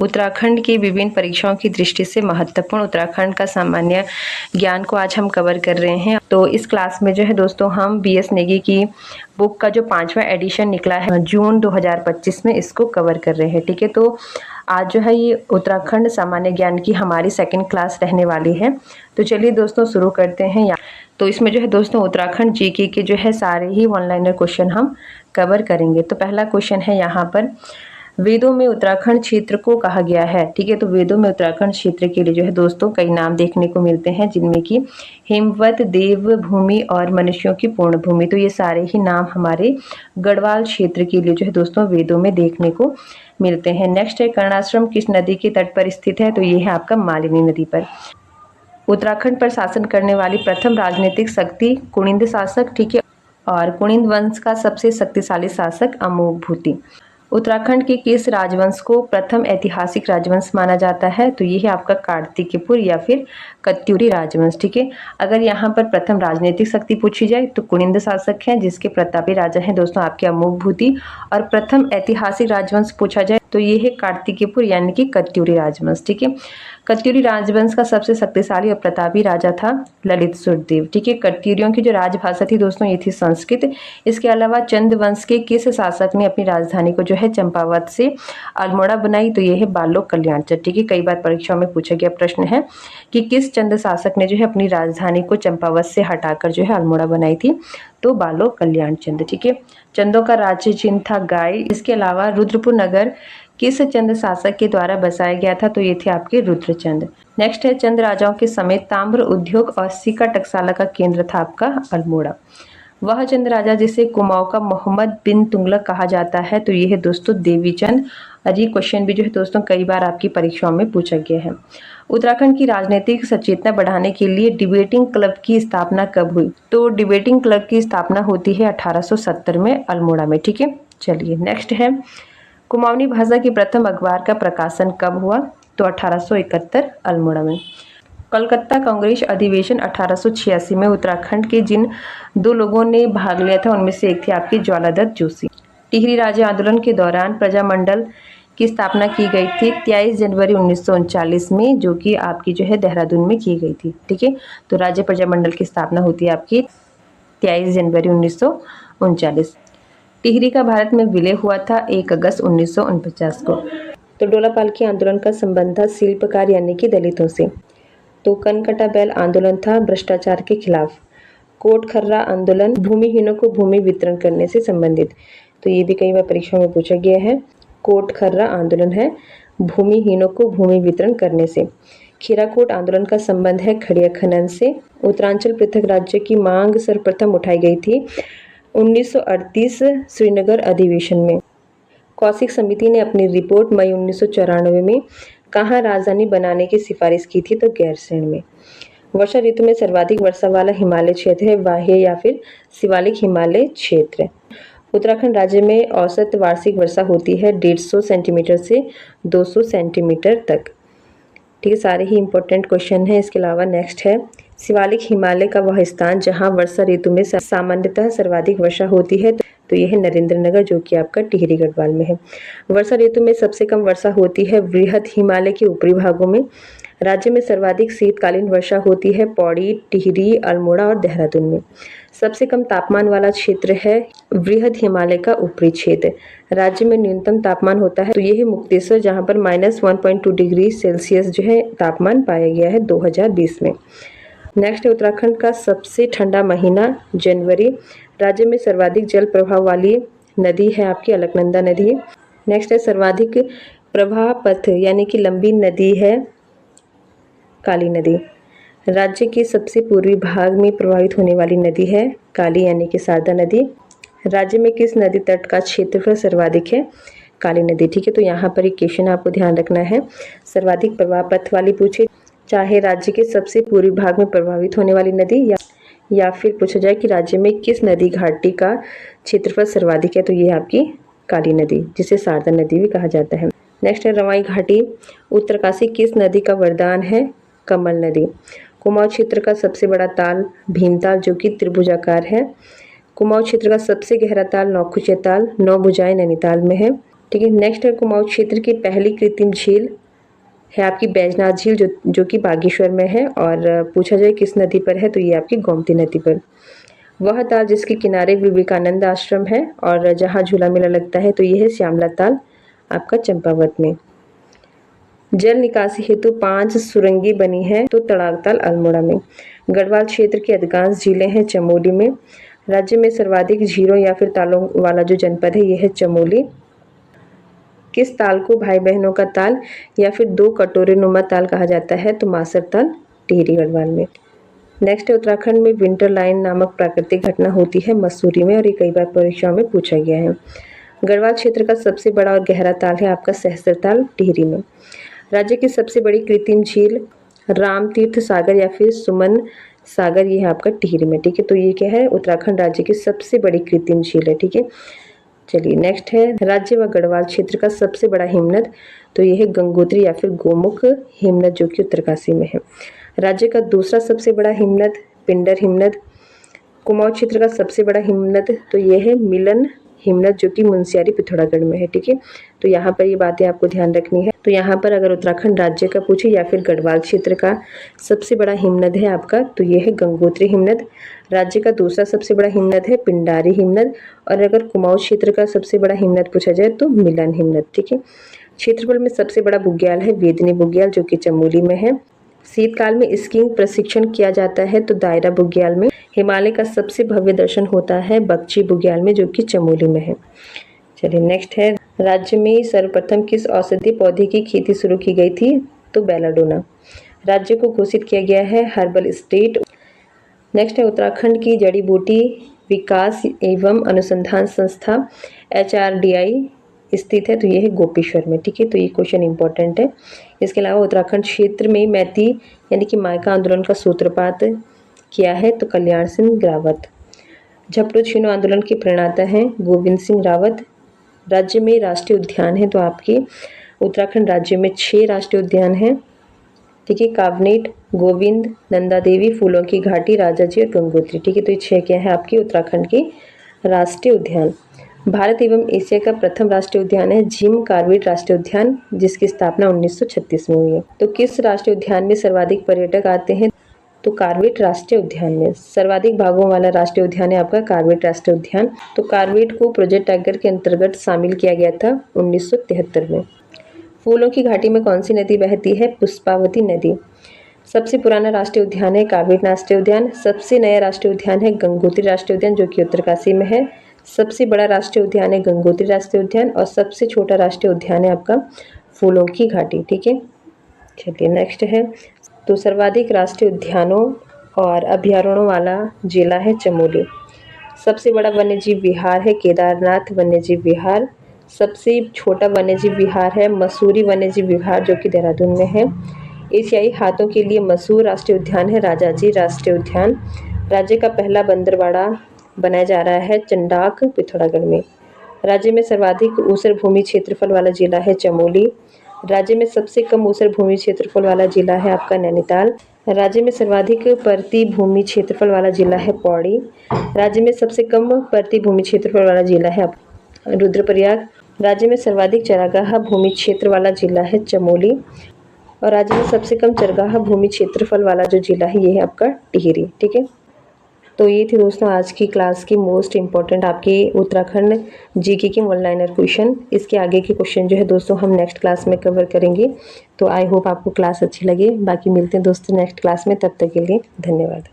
उत्तराखंड की विभिन्न परीक्षाओं की दृष्टि से महत्वपूर्ण उत्तराखंड का सामान्य ज्ञान को आज हम कवर कर रहे हैं। तो इस क्लास में जो है दोस्तों हम बीएस नेगी की बुक का जो 5वां एडिशन निकला है जून 2025 में इसको कवर कर रहे हैं। ठीक है, तो आज जो है ये उत्तराखंड सामान्य ज्ञान की हमारी सेकंड क्लास रहने वाली है। तो चलिए दोस्तों शुरू करते हैं। तो इसमें जो है दोस्तों उत्तराखंड जीके के जो है सारे ही वन लाइनर क्वेश्चन हम कवर करेंगे। तो पहला क्वेश्चन है यहाँ पर, वेदों में उत्तराखंड क्षेत्र को कहा गया है। ठीक है, तो वेदों में उत्तराखंड क्षेत्र के लिए जो है दोस्तों कई नाम देखने को मिलते हैं, जिनमें कि हिमवत, देव भूमि और मनुष्यों की पूर्ण भूमि। तो ये सारे ही नाम हमारे गढ़वाल क्षेत्र के लिए जो है दोस्तों वेदों में देखने को मिलते हैं। नेक्स्ट है, कर्णाश्रम किस नदी के तट पर स्थित है? तो ये है आपका मालिनी नदी पर। उत्तराखंड पर शासन करने वाली प्रथम राजनीतिक शक्ति कुनिंद शासक। ठीक है, और कुनिंद वंश का सबसे शक्तिशाली शासक अमोघ भूति। उत्तराखंड के किस राजवंश को प्रथम ऐतिहासिक राजवंश माना जाता है? तो ये है आपका कार्तिकेयपुर या फिर कत्यूरी राजवंश। ठीक है, अगर यहाँ पर प्रथम राजनीतिक शक्ति पूछी जाए तो कुनिंद शासक हैं, जिसके प्रतापी राजा हैं दोस्तों आपके अमोघ भूति। और प्रथम ऐतिहासिक राजवंश पूछा जाए तो ये है कार्तिकेयपुर यानी कि कत्यूरी राजवंश। ठीक है, कत्यूरी राजवंश का सबसे शक्तिशाली और प्रतापी राजा था ललित सुरदेव। ठीक है, कत्यूरियों की जो राजभाषा थी दोस्तों ये थी संस्कृत। इसके अलावा चंद वंश के किस शासक ने अपनी राजधानी को जो है चंपावत से अल्मोड़ा बनाई? तो ये है बालोक कल्याणचंद। ठीक है, कई बार परीक्षाओं में पूछा गया प्रश्न है कि किस चंद शासक ने जो है अपनी राजधानी को चंपावत से हटाकर जो है अल्मोड़ा बनाई थी? तो बालोक कल्याणचंद। ठीक है, चंदों का राज्य चिन्ह था गाय। इसके अलावा रुद्रपुर नगर किस चंद शासक के द्वारा बसाया गया था? तो ये थे आपके रुद्रचंद। नेक्स्ट है, चंद राजाओं के समेत ताम्र उद्योग और सिक्का टकसाला का केंद्र था आपका अल्मोड़ा। वह चंद राजा जिसे कुमाऊं का मोहम्मद बिन तुगलक कहा जाता है? तो ये है दोस्तों देवीचंद। और ये क्वेश्चन भी जो है दोस्तों कई बार आपकी परीक्षाओं में पूछा गया है। उत्तराखंड की राजनीतिक सचेतना बढ़ाने के लिए डिबेटिंग क्लब की स्थापना कब हुई? तो डिबेटिंग क्लब की स्थापना होती है 1870 में अल्मोड़ा में। ठीक है, चलिए नेक्स्ट है, कुमाऊनी भाषा की प्रथम अखबार का प्रकाशन कब हुआ? तो 1871 अल्मोड़ा में। कलकत्ता कांग्रेस अधिवेशन 1886 में उत्तराखंड के जिन दो लोगों ने भाग लिया था उनमें से एक थे आपके ज्वालादत्त जोशी। टिहरी राज्य आंदोलन के दौरान प्रजामंडल की स्थापना की गई थी 23 जनवरी 1939 में, जो कि आपकी जो है देहरादून में की गई थी। ठीक है, तो राज्य प्रजामंडल की स्थापना होती है आपकी 23 जनवरी 1939। टिहरी का भारत में विलय हुआ था 1 अगस्त 1949 को। तो डोला पालकी आंदोलन का संबंध था शिल्पकार यानी कि दलितों से। तो कनकटा बैल आंदोलन था भ्रष्टाचार के खिलाफ। कोट खर्रा आंदोलन भूमिहीनों को भूमि वितरण करने से संबंधित। तो ये भी कई बार परीक्षा में पूछा गया है। कोट खर्रा आंदोलन है भूमिहीनों को भूमि वितरण करने से। खीराकोट आंदोलन का संबंध है खड़िया खनन से। उत्तरांचल पृथक राज्य की मांग सर्वप्रथम उठाई गई थी 1938 श्रीनगर अधिवेशन में। कौशिक समिति ने अपनी रिपोर्ट मई 1994 में कहाँ राजधानी बनाने की सिफारिश की थी? तो गैरसैंण में। वर्षा ऋतु में सर्वाधिक वर्षा वाला हिमालय क्षेत्र है वाह्य या फिर शिवालिक हिमालय क्षेत्र। उत्तराखंड राज्य में औसत वार्षिक वर्षा होती है 150 सेंटीमीटर से 200 सेंटीमीटर तक। ठीक है, सारे ही इंपॉर्टेंट क्वेश्चन है। इसके अलावा नेक्स्ट है, शिवालिक हिमालय का वह स्थान जहां वर्षा ऋतु में सामान्यतः सर्वाधिक वर्षा होती है तो यह है नरेंद्रनगर, जो कि आपका टिहरी गढ़वाल में है। वर्षा ऋतु में सबसे कम वर्षा होती है वृहद हिमालय के ऊपरी भागों में। राज्य में सर्वाधिक शीतकालीन वर्षा होती है पौड़ी, टिहरी, अल्मोड़ा और देहरादून में। सबसे कम तापमान वाला क्षेत्र है वृहद हिमालय का ऊपरी क्षेत्र। राज्य में न्यूनतम तापमान होता है तो यह है मुक्तेश्वर, जहां पर -1.2 डिग्री सेल्सियस जो है तापमान पाया गया है 2020 में। नेक्स्ट है, उत्तराखंड का सबसे ठंडा महीना जनवरी। राज्य में सर्वाधिक जल प्रवाह वाली नदी है आपकी अलकनंदा नदी। नेक्स्ट है, सर्वाधिक प्रवाह पथ यानी कि लंबी नदी है काली नदी। राज्य के सबसे पूर्वी भाग में प्रवाहित होने वाली नदी है काली यानी कि शारदा नदी। राज्य में किस नदी तट का क्षेत्रफल सर्वाधिक है? काली नदी। ठीक है, तो यहाँ पर एक क्वेश्चन आपको ध्यान रखना है, सर्वाधिक प्रवाह पथ वाली पूछे, चाहे राज्य के सबसे पूर्वी भाग में प्रभावित होने वाली नदी या फिर पूछा जाए कि राज्य में किस नदी घाटी का क्षेत्रफल सर्वाधिक है? तो ये आपकी काली नदी, जिसे शारदा नदी भी कहा जाता है। नेक्स्ट है, रवाई घाटी उत्तरकाशी किस नदी का वरदान है? कमल नदी। कुमाऊं क्षेत्र का सबसे बड़ा ताल भीमताल, जो कि त्रिभुजाकार है। कुमाऊं क्षेत्र का सबसे गहरा ताल नौकुचिया ताल 9 भुजाएं नैनीताल में है। ठीक है। नेक्स्ट है कुमाऊं क्षेत्र की पहली कृत्रिम झील है आपकी बैजनाथ झील जो कि बागेश्वर में है, और पूछा जाए किस नदी पर है तो ये आपकी गोमती नदी पर। वह ताल जिसके किनारे विवेकानंद आश्रम है और जहाँ झूला मेला लगता है तो ये है श्यामला ताल आपका चंपावत में। जल निकासी हेतु 5 सुरंगी बनी है तो तड़ाग ताल अल्मोड़ा में। गढ़वाल क्षेत्र की अधिकांश झीलें हैं चमोली में। राज्य में सर्वाधिक झीलों या फिर तालों वाला जो जनपद है ये है चमोली। किस ताल को भाई बहनों का ताल या फिर 2 कटोरे नुमा ताल कहा जाता है तो मासर ताल टिहरी गढ़वाल में। नेक्स्ट है उत्तराखंड में विंटर लाइन नामक प्राकृतिक घटना होती है मसूरी में, और ये कई बार परीक्षाओं में पूछा गया है। गढ़वाल क्षेत्र का सबसे बड़ा और गहरा ताल है आपका सहस्त्र ताल टिहरी में। राज्य की सबसे बड़ी कृत्रिम झील राम तीर्थ सागर या फिर सुमन सागर, ये है आपका टिहरी में। ठीक है, तो ये क्या है, उत्तराखंड राज्य की सबसे बड़ी कृत्रिम झील है। ठीक है, चलिए नेक्स्ट है राज्य व गढ़वाल क्षेत्र का सबसे बड़ा हिमनद, तो ये है गंगोत्री या फिर गोमुख हिमनद जो कि उत्तरकाशी में है। राज्य का दूसरा सबसे बड़ा हिमनद पिंडर हिमनद। कुमाऊं क्षेत्र का सबसे बड़ा हिमनद तो ये है मिलन हिमनद जो कि मुंशियारी पिथौरागढ़ में है। ठीक है, तो यहाँ पर ये बातें आपको ध्यान रखनी है। तो यहाँ पर अगर उत्तराखंड राज्य का पूछे या फिर गढ़वाल क्षेत्र का सबसे बड़ा हिमनद है आपका तो ये है गंगोत्री हिमनद। राज्य का दूसरा सबसे बड़ा हिमनद है पिंडारी हिमनद, और अगर कुमाऊं क्षेत्र का सबसे बड़ा हिमनद पूछा जाए तो मिलन हिमनद। ठीक है, क्षेत्रफल में सबसे बड़ा बुग्याल है वेदनी बुग्याल जो कि चमोली में है। शीतकाल में स्कीइंग प्रशिक्षण किया जाता है तो दायरा बुग्याल में। हिमालय का सबसे भव्य दर्शन होता है बगची बुग्याल में जो कि चमोली में है। चलिए नेक्स्ट है राज्य में सर्वप्रथम किस औषधीय पौधे की खेती शुरू की गई थी तो बेलाडोना। राज्य को घोषित किया गया है हर्बल स्टेट। नेक्स्ट है उत्तराखंड की जड़ी बूटी विकास एवं अनुसंधान संस्था HRDI स्थित है तो ये है गोपेश्वर में। ठीक है, तो ये क्वेश्चन इंपॉर्टेंट है। इसके अलावा उत्तराखंड क्षेत्र में मैती यानी कि मायका आंदोलन का सूत्रपात किया है तो कल्याण सिंह रावत। झपटू छीनो आंदोलन के प्रणेता हैं गोविंद सिंह रावत। राज्य में राष्ट्रीय उद्यान है तो आपके उत्तराखंड राज्य में 6 राष्ट्रीय उद्यान हैं। ठीक है, कावनेट, गोविंद, नंदा देवी, फूलों की घाटी, राजाजी और गंगोत्री। ठीक है, तो ये 6 क्या है आपके उत्तराखंड के राष्ट्रीय उद्यान। भारत एवं एशिया का प्रथम राष्ट्रीय उद्यान है जिम कॉर्बेट राष्ट्रीय उद्यान जिसकी स्थापना 1936 में हुई है। तो किस राष्ट्रीय उद्यान में सर्वाधिक पर्यटक आते हैं तो कॉर्बेट राष्ट्रीय उद्यान में। सर्वाधिक भागों वाला राष्ट्रीय उद्यान है आपका कॉर्बेट राष्ट्रीय उद्यान। तो कॉर्बेट को प्रोजेक्ट टाइगर के अंतर्गत शामिल किया गया था 1973 में। फूलों की घाटी में कौन सी नदी बहती है पुष्पावती नदी। सबसे पुराना राष्ट्रीय उद्यान है कॉर्बेट राष्ट्रीय उद्यान। सबसे नया राष्ट्रीय उद्यान है गंगोत्री राष्ट्रीय उद्यान जो कि उत्तरकाशी में है। सबसे बड़ा राष्ट्रीय उद्यान है गंगोत्री राष्ट्रीय उद्यान, और सबसे छोटा राष्ट्रीय उद्यान है आपका फूलों की घाटी। ठीक है, चलिए नेक्स्ट है तो सर्वाधिक राष्ट्रीय उद्यानों और अभयारण्यों वाला जिला है चमोली। सबसे बड़ा वन्यजीव विहार है केदारनाथ वन्यजीव विहार। सबसे छोटा वन्यजीव विहार है मसूरी वन्यजीव विहार जो कि देहरादून में है। एशियाई हाथों के लिए मशहूर राष्ट्रीय उद्यान है राजाजी राष्ट्रीय उद्यान। राज्य का पहला बंदरवाड़ा बनाया जा रहा है चंडाक पिथौरागढ़ में। राज्य में सर्वाधिक ऊसर भूमि क्षेत्रफल वाला जिला है चमोली। राज्य में सबसे कम ऊसर भूमि क्षेत्रफल वाला जिला है आपका नैनीताल। राज्य में सर्वाधिक परती भूमि क्षेत्रफल वाला जिला है पौड़ी। राज्य में सबसे कम परती भूमि क्षेत्रफल वाला जिला है रुद्रप्रयाग। राज्य में सर्वाधिक चरागाह भूमि क्षेत्र वाला जिला है चमोली, और राज्य में सबसे कम चरगाह भूमि क्षेत्रफल वाला जो जिला है ये है आपका टिहरी। ठीक है, तो ये थी दोस्तों आज की क्लास की मोस्ट इम्पॉर्टेंट आपके उत्तराखंड जीके के वन लाइनर क्वेश्चन। इसके आगे के क्वेश्चन जो है दोस्तों हम नेक्स्ट क्लास में कवर करेंगे। तो आई होप आपको क्लास अच्छी लगे। बाकी मिलते हैं दोस्तों नेक्स्ट क्लास में, तब तक के लिए धन्यवाद।